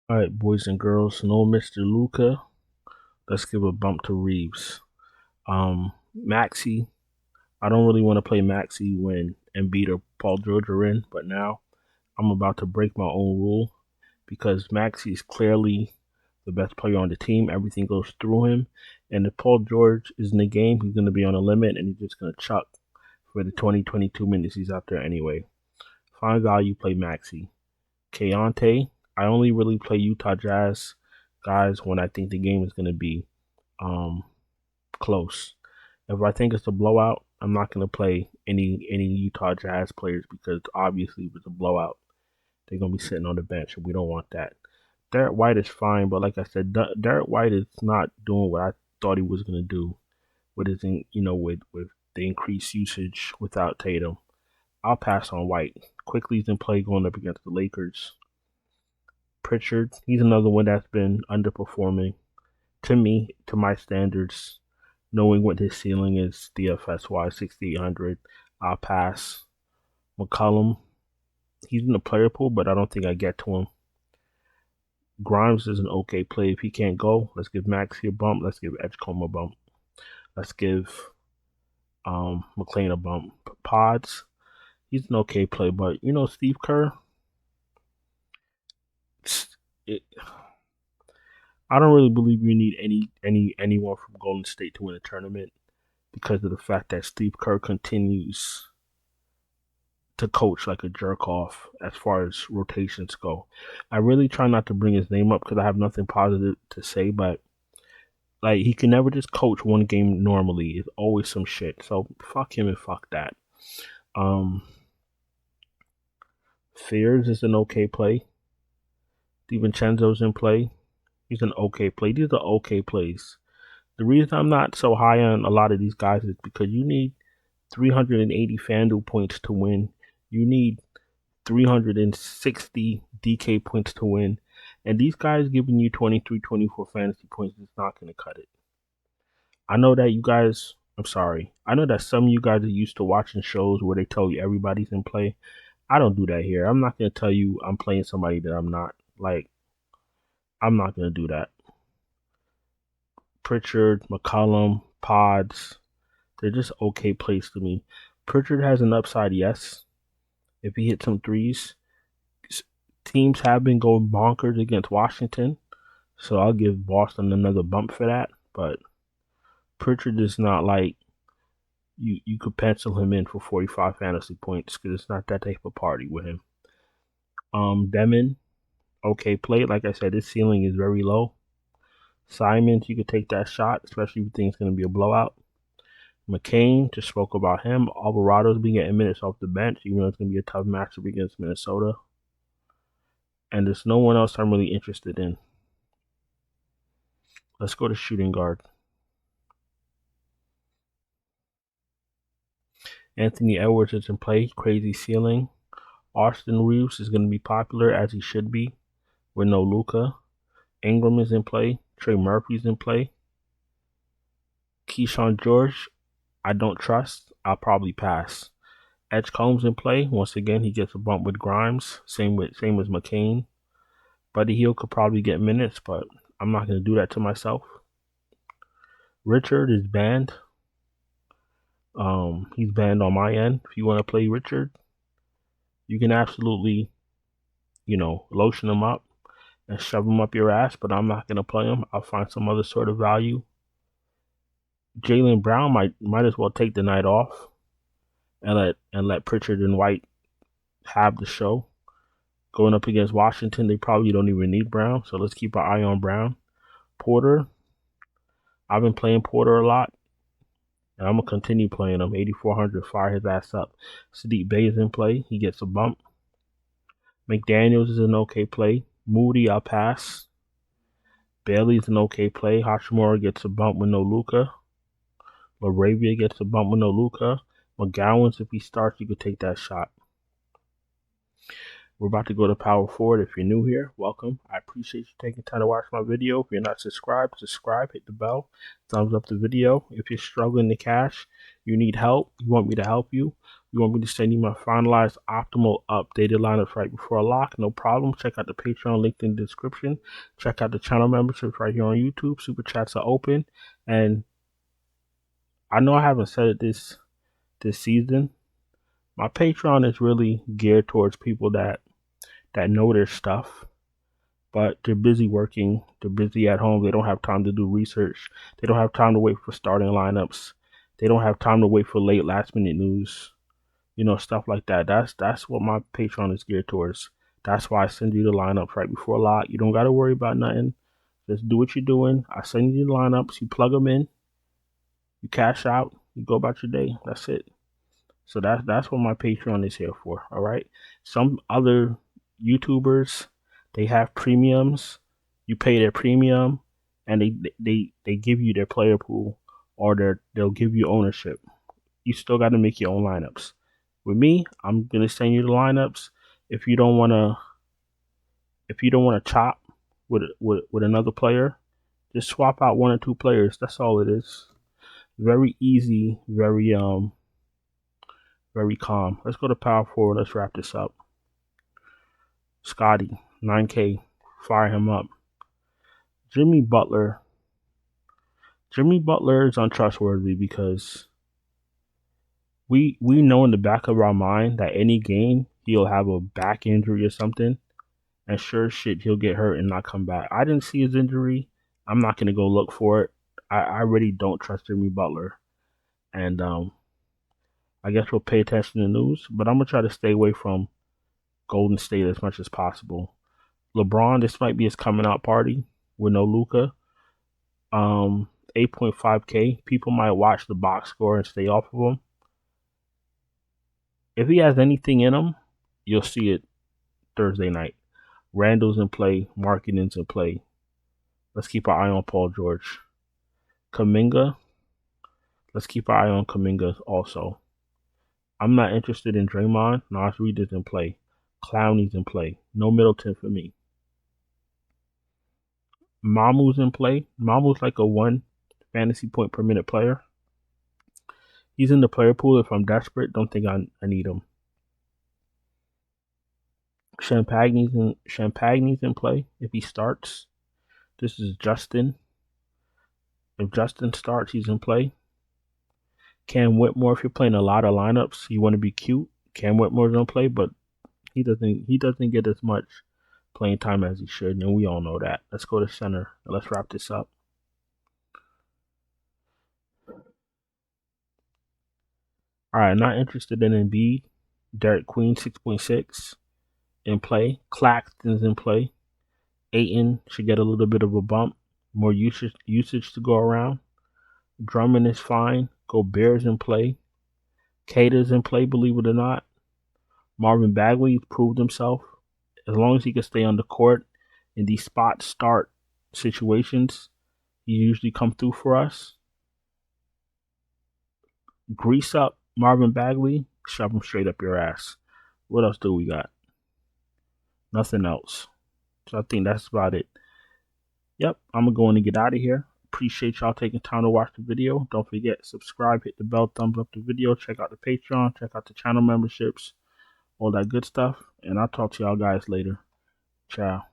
All right, boys and girls, no Mr. Luca. Let's give a bump to Reeves. Maxi. I don't really want to play Maxi when Embiid or Paul George are in, but now I'm about to break my own rule because Maxi is clearly the best player on the team. Everything goes through him, and if Paul George is in the game, he's going to be on a limit, and he's just going to chuck for the 22 minutes he's out there anyway. Fine value, play Maxi. Keontae, I only really play Utah Jazz guys when I think the game is going to be um, close. If I think it's a blowout, I'm not going to play any Utah Jazz players because obviously if it's a blowout, they're going to be sitting on the bench, and we don't want that. Derek White is fine, but like I said, Derek White is not doing what I thought he was going to do with his, with the increased usage without Tatum. I'll pass on White. Quickly's in play going up against the Lakers. Pritchard, he's another one that's been underperforming to me, to my standards, knowing what his ceiling is DFS wise, 6,800. I'll pass. McCollum, he's in the player pool, but I don't think I get to him. Grimes is an okay play. If he can't go, let's give Maxey a bump. Let's give Edgecombe a bump. Let's give McLean a bump. Pods, he's an okay play, but Steve Kerr, it, I don't really believe you need anyone from Golden State to win a tournament because of the fact that Steve Kerr continues to coach like a jerk off as far as rotations go. I really try not to bring his name up because I have nothing positive to say, but like he can never just coach one game normally. It's always some shit. So fuck him and fuck that. Um Fears is an okay play. DiVincenzo's in play. He's an okay play. These are okay plays. The reason I'm not so high on a lot of these guys is because you need 380 FanDuel points to win. You need 360 DK points to win. And these guys giving you 23, 24 fantasy points is not going to cut it. I know that you guys, I'm sorry. I know that some of you guys are used to watching shows where they tell you everybody's in play. I don't do that here. I'm not going to tell you I'm playing somebody that I'm not. Like, I'm not going to do that. Pritchard, McCollum, Pods, they're just okay plays to me. Pritchard has an upside, yes. If he hits some threes, teams have been going bonkers against Washington, so I'll give Boston another bump for that. But Pritchard is not like you could pencil him in for 45 fantasy points because it's not that type of party with him. Demon, okay play. Like I said, his ceiling is very low. Simons, you could take that shot, especially if you think it's going to be a blowout. McCain, just spoke about him. Alvarado's been getting minutes off the bench, even though it's going to be a tough matchup against Minnesota. And there's no one else I'm really interested in. Let's go to shooting guard. Anthony Edwards is in play, crazy ceiling. Austin Reeves is going to be popular as he should be with no Luca. Ingram is in play. Trey Murphy's in play. Keyshawn George, I don't trust. I'll probably pass. Edgecombe's in play. Once again, he gets a bump with Grimes. Same as McCain. Buddy Hield could probably get minutes, but I'm not going to do that to myself. Richard is banned. He's banned on my end. If you want to play Richard, you can absolutely, lotion him up and shove him up your ass, but I'm not going to play him. I'll find some other sort of value. Jaylen Brown might as well take the night off and let Pritchard and White have the show. Going up against Washington, they probably don't even need Brown, so let's keep our eye on Brown. Porter, I've been playing Porter a lot, and I'm going to continue playing him. 8,400, fire his ass up. Sadiq Bey is in play. He gets a bump. McDaniels is an okay play. Moody, I'll pass. Bailey's an okay play. Hachimura gets a bump with no Luca. LaRavia gets a bump with no Luca. McGowan's, if he starts, you could take that shot. We're about to go to power forward. If you're new here, welcome. I appreciate you taking time to watch my video. If you're not subscribed, subscribe, hit the bell, thumbs up the video. If you're struggling to cash, you need help, you want me to help you, You want me to send you my finalized, optimal, updated lineups right before lock? No problem. Check out the Patreon link in the description. Check out the channel memberships right here on YouTube. Super chats are open. And I know I haven't said it this season. My Patreon is really geared towards people that know their stuff, but they're busy working. They're busy at home. They don't have time to do research. They don't have time to wait for starting lineups. They don't have time to wait for late last minute news. Stuff like that. That's what my Patreon is geared towards. That's why I send you the lineups right before lock. You don't got to worry about nothing. Just do what you're doing. I send you the lineups. You plug them in. You cash out. You go about your day. That's it. So that's what my Patreon is here for. All right. Some other YouTubers, they have premiums. You pay their premium, and they give you their player pool, or they'll give you ownership. You still got to make your own lineups. With me, I'm gonna send you the lineups. If you don't wanna chop with another player, just swap out one or two players. That's all it is. Very easy, very calm. Let's go to power forward. Let's wrap this up. Scotty, 9K, fire him up. Jimmy Butler is untrustworthy because we know in the back of our mind that any game he'll have a back injury or something, and sure shit he'll get hurt and not come back. I didn't see his injury. I'm not gonna go look for it. I really don't trust Jimmy Butler, and I guess we'll pay attention to the news. But I'm gonna try to stay away from Golden State as much as possible. LeBron, this might be his coming out party with no Luka. 8.5K. People might watch the box score and stay off of him. If he has anything in him, you'll see it Thursday night. Randall's in play. Markkanen's in play. Let's keep our eye on Paul George. Kuminga. Let's keep our eye on Kuminga also. I'm not interested in Draymond. Nas Reed is in play. Clowney's in play. No Middleton for me. Mamu's in play. Mamu's like a 1 fantasy point per minute player. He's in the player pool if I'm desperate. Don't think I need him. Champagne's in play if he starts. This is Justin. If Justin starts, he's in play. Cam Whitmore, if you're playing a lot of lineups, you want to be cute. Cam Whitmore's in play, but he doesn't get as much playing time as he should, and we all know that. Let's go to center. Let's wrap this up. All right, not interested in Embiid. Derek Queen, 6.6 in play. Claxton's in play. Ayton should get a little bit of a bump. More usage to go around. Drummond is fine. Gobert's in play. Cater's in play, believe it or not. Marvin Bagley proved himself. As long as he can stay on the court in these spot start situations, he usually come through for us. Grease up Marvin Bagley, shove him straight up your ass. What else do we got? Nothing else. So I think that's about it. Yep, I'm going to get out of here. Appreciate y'all taking time to watch the video. Don't forget, subscribe, hit the bell, thumbs up the video, check out the Patreon, check out the channel memberships, all that good stuff. And I'll talk to y'all guys later. Ciao.